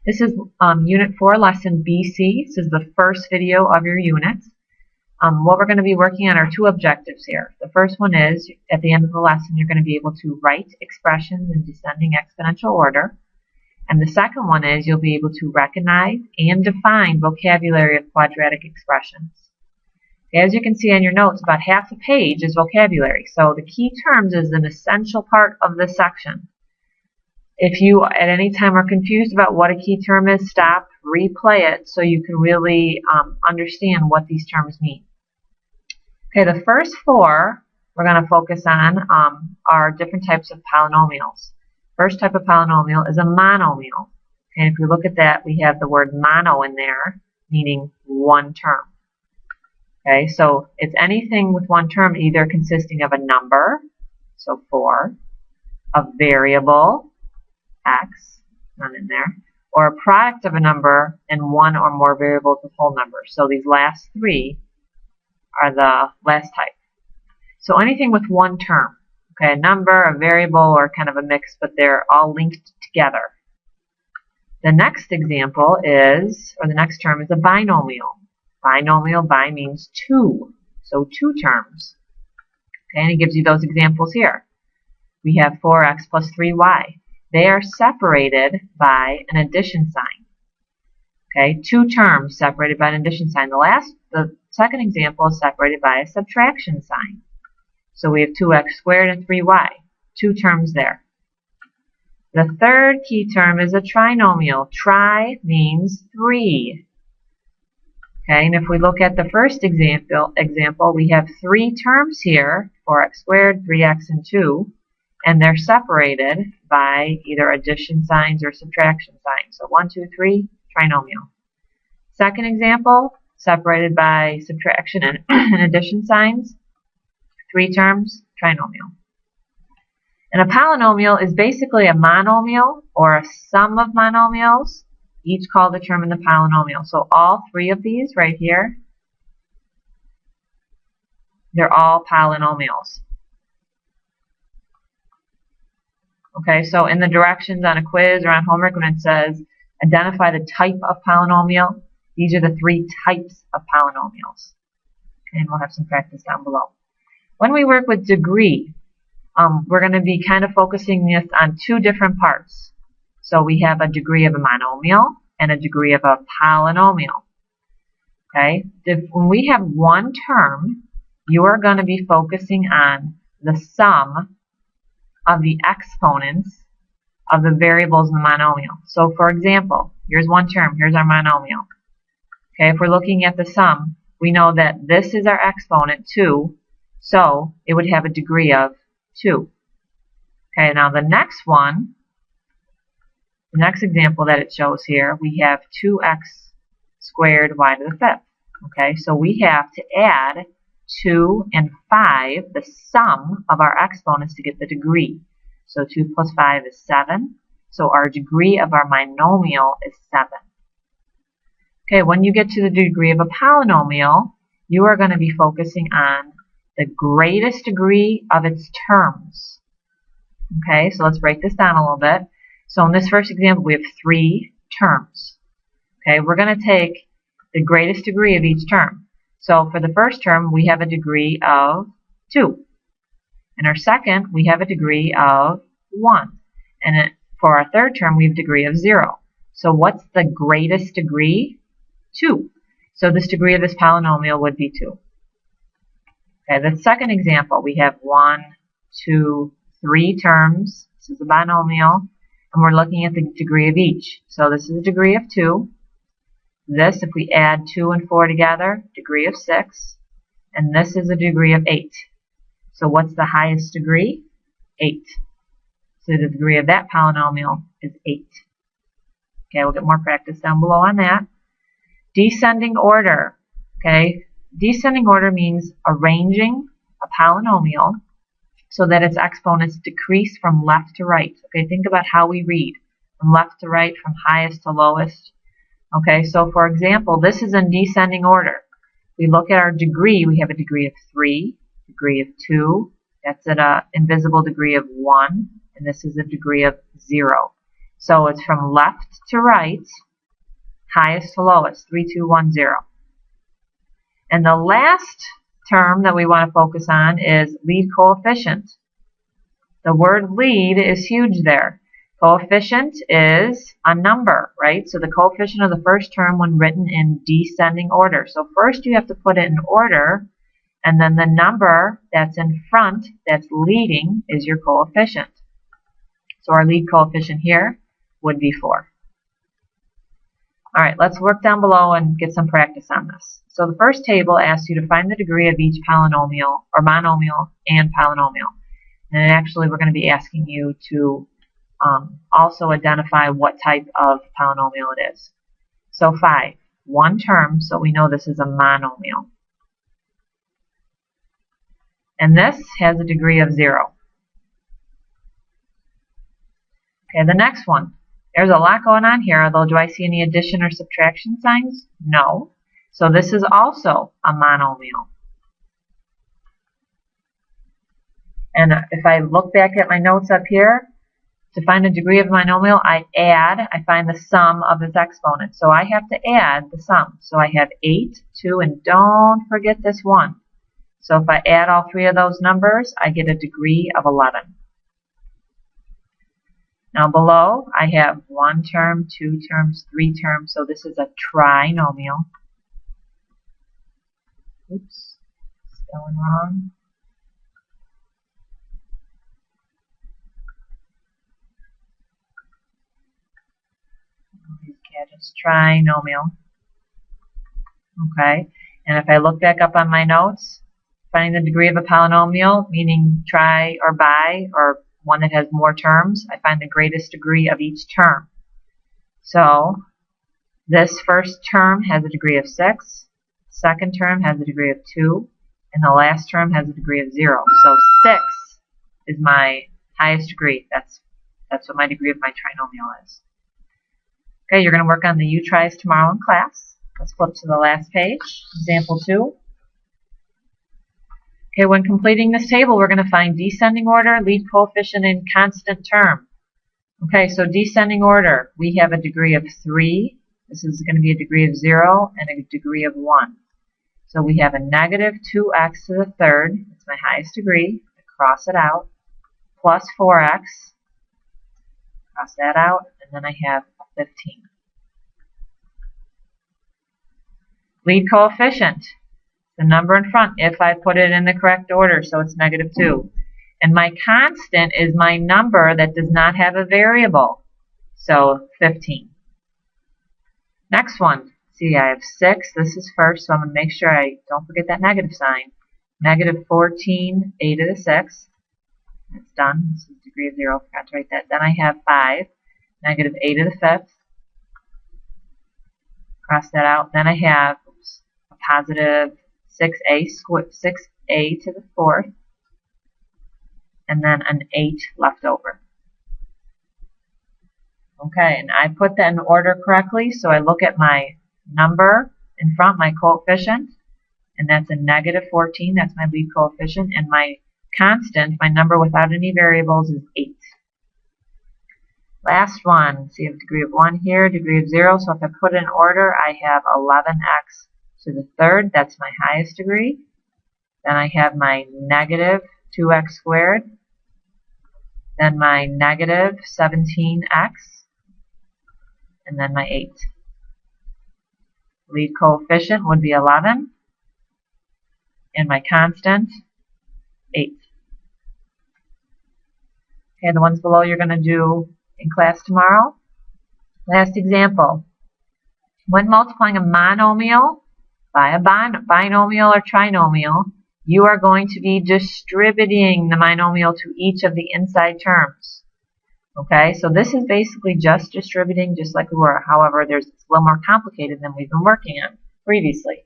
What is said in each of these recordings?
This is Unit 4, Lesson BC. This is the first video of your unit. What we're going to be working on are two objectives here. The first one is, at the end of the lesson, you're going to be able to write expressions in descending exponential order. And the second one is, you'll be able to recognize and define vocabulary of quadratic expressions. As you can see on your notes, about half the page is vocabulary. So the key terms is an essential part of this section. If you at any time are confused about what a key term is, stop, replay it so you can really understand what these terms mean. Okay, the first four we're going to focus on are different types of polynomials. First type of polynomial is a monomial. And if you look at that, we have the word mono in there, meaning one term. Okay, so it's anything with one term, either consisting of a number, so 4, a variable, x, none in there, or a product of a number and one or more variables with whole numbers. So these last three are the last type. So anything with one term, okay, a number, a variable, or kind of a mix, but they're all linked together. The next example is, or the next term is a binomial. Binomial, bi means two, so two terms. Okay, and it gives you those examples here. We have 4x plus 3y. They are separated by an addition sign. Okay, two terms separated by an addition sign. The second example is separated by a subtraction sign. So we have 2x squared and 3y, two terms there. The third key term is a trinomial. Tri means three. Okay, and if we look at the first example, we have three terms here, 4x squared, 3x, and 2. And they're separated by either addition signs or subtraction signs. So 1, 2, 3, trinomial. Second example, separated by subtraction and addition signs. Three terms, trinomial. And a polynomial is basically a monomial or a sum of monomials, each called a term in the polynomial. So all three of these right here, they're all polynomials. Okay, so in the directions on a quiz or on homework, when it says identify the type of polynomial, these are the three types of polynomials. Okay, and we'll have some practice down below. When we work with degree, we're going to be kind of focusing this on two different parts. So we have a degree of a monomial and a degree of a polynomial. Okay, when we have one term, you are going to be focusing on the sum of the exponents of the variables in the monomial. So for example, here's one term, here's our monomial. Okay, if we're looking at the sum, we know that this is our exponent 2, so it would have a degree of 2. Okay, now the next one, the next example that it shows here, we have 2x squared y to the 5th. Okay, so we have to add 2 and 5, the sum of our exponents to get the degree. So 2 plus 5 is 7. So our degree of our monomial is 7. Okay, when you get to the degree of a polynomial, you are going to be focusing on the greatest degree of its terms. Okay, so let's break this down a little bit. So in this first example, we have 3 terms. Okay, we're going to take the greatest degree of each term. So for the first term, we have a degree of 2. In our second, we have a degree of 1. And for our third term, we have a degree of 0. So what's the greatest degree? 2. So this degree of this polynomial would be 2. Okay, the second example, we have 1, 2, 3 terms. This is a binomial. And we're looking at the degree of each. So this is a degree of 2. This, if we add 2 and 4 together, degree of 6. And this is a degree of 8. So what's the highest degree? 8. So the degree of that polynomial is 8. Okay, we'll get more practice down below on that. Descending order. Okay, descending order means arranging a polynomial so that its exponents decrease from left to right. Okay, think about how we read. From left to right, from highest to lowest. Okay, so for example, this is in descending order. We look at our degree, we have a degree of 3, degree of 2, that's at an invisible degree of 1, and this is a degree of 0. So it's from left to right, highest to lowest, 3, 2, 1, 0. And the last term that we want to focus on is lead coefficient. The word lead is huge there. Coefficient is a number, right? So the coefficient of the first term when written in descending order. So first you have to put it in order, and then the number that's in front, that's leading, is your coefficient. So our lead coefficient here would be 4. All right, let's work down below and get some practice on this. So the first table asks you to find the degree of each polynomial, or monomial and polynomial. And actually we're going to be asking you to also identify what type of polynomial it is. So 5, one term, so we know this is a monomial. And this has a degree of 0. Okay, the next one. There's a lot going on here, although do I see any addition or subtraction signs? No. So this is also a monomial. And if I look back at my notes up here, to find the degree of a monomial, I find the sum of its exponents. So I have to add the sum. So I have 8, 2, and don't forget this 1. So if I add all 3 of those numbers, I get a degree of 11. Now below, I have 1 term, 2 terms, 3 terms, so this is a trinomial. Oops, spelling wrong. It's trinomial. Okay, and if I look back up on my notes, finding the degree of a polynomial, meaning tri or bi, or one that has more terms, I find the greatest degree of each term. So this first term has a degree of 6, second term has a degree of 2, and the last term has a degree of 0. So 6 is my highest degree. That's what my degree of my trinomial is. Okay, you're going to work on the U-tries tomorrow in class. Let's flip to the last page, example 2. Okay, when completing this table, we're going to find descending order, lead coefficient, and constant term. Okay, so descending order, we have a degree of 3. This is going to be a degree of 0 and a degree of 1. So we have a negative 2x to the third. It's my highest degree. I cross it out. Plus 4x. Cross that out. And then I have 15. Lead coefficient, the number in front if I put it in the correct order, so it's negative 2. And my constant is my number that does not have a variable, so 15. Next one, see I have 6, this is first, so I'm going to make sure I don't forget that negative sign. Negative 14, a to the 6. That's done. This is degree of 0, forgot to write that. Then I have 5. Negative a to the 5th. Cross that out. Then I have a positive 6a to the 4th. And then an 8 left over. Okay, and I put that in order correctly, so I look at my number in front, my coefficient, and that's a negative 14. That's my lead coefficient. And my constant, my number without any variables, is 8. Last one, so you have a degree of 1 here, degree of 0, so if I put it in order, I have 11x to the third, that's my highest degree. Then I have my negative 2x squared, then my negative 17x, and then my 8. Lead coefficient would be 11, and my constant, 8. Okay, the ones below you're going to do in class tomorrow. Last example. When multiplying a monomial by a binomial or trinomial, you are going to be distributing the monomial to each of the inside terms. Okay, so this is basically just distributing just like we were. However, it's a little more complicated than we've been working on previously.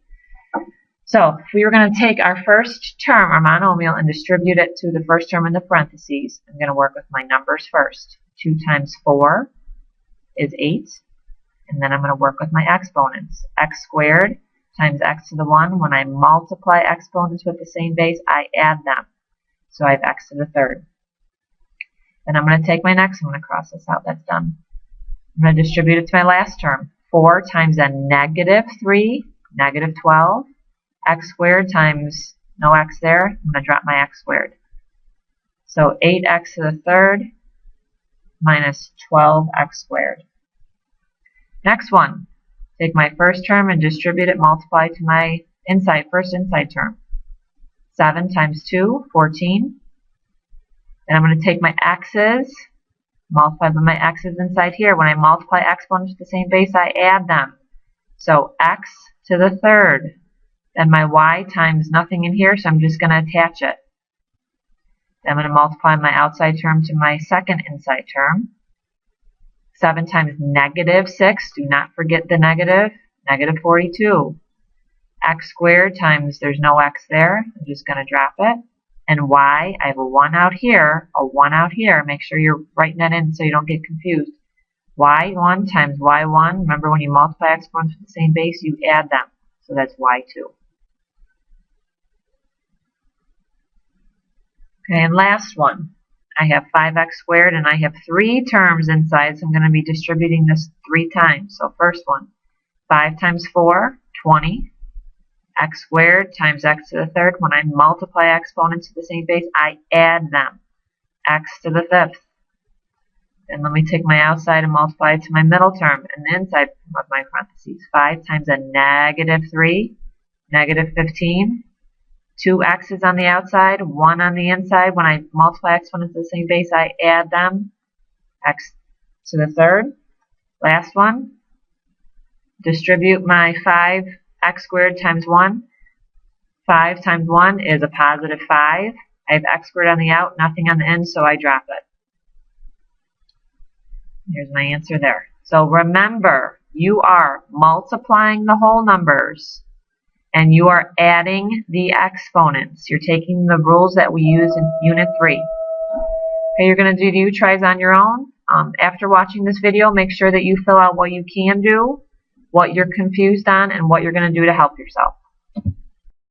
So if we were going to take our first term, our monomial, and distribute it to the first term in the parentheses, I'm going to work with my numbers first. 2 times 4 is 8. And then I'm going to work with my exponents. X squared times x to the 1. When I multiply exponents with the same base, I add them. So I have x to the third. Then I'm going to take my next, I'm going to cross this out. That's done. I'm going to distribute it to my last term. 4 times a negative 3, negative 12. X squared times no x there. I'm going to drop my x squared. So 8x to the third minus 12x squared. Next one. Take my first term and distribute it, multiply to my first inside term. 7 times 2, 14. Then I'm going to take my x's, multiply by my x's inside here. When I multiply exponents to the same base, I add them. So x to the third. Then my y times nothing in here, so I'm just going to attach it. Then I'm going to multiply my outside term to my second inside term. 7 times negative 6, do not forget the negative, negative 42. X squared times, there's no x there, I'm just going to drop it. And y, I have a 1 out here, a 1 out here. Make sure you're writing that in so you don't get confused. y1 times y1, remember when you multiply exponents with the same base, you add them. So that's y2. Okay, and last one. I have 5x squared and I have 3 terms inside, so I'm going to be distributing this 3 times. So first one, 5 times 4, 20. X squared times x to the third. When I multiply exponents to the same base, I add them. X to the fifth. Then let me take my outside and multiply it to my middle term and the inside of my parentheses. 5 times a negative 3, negative 15. 2 x's on the outside, 1 on the inside. When I multiply exponents to the same base, I add them. X to the third. Last one. Distribute my 5x squared times 1. 5 times 1 is a positive 5. I have x squared on the out, nothing on the in, so I drop it. Here's my answer there. So remember, you are multiplying the whole numbers and you are adding the exponents. You're taking the rules that we use in Unit 3. Okay, you're going to do the U-tries on your own. After watching this video, make sure that you fill out what you can do, what you're confused on, and what you're going to do to help yourself.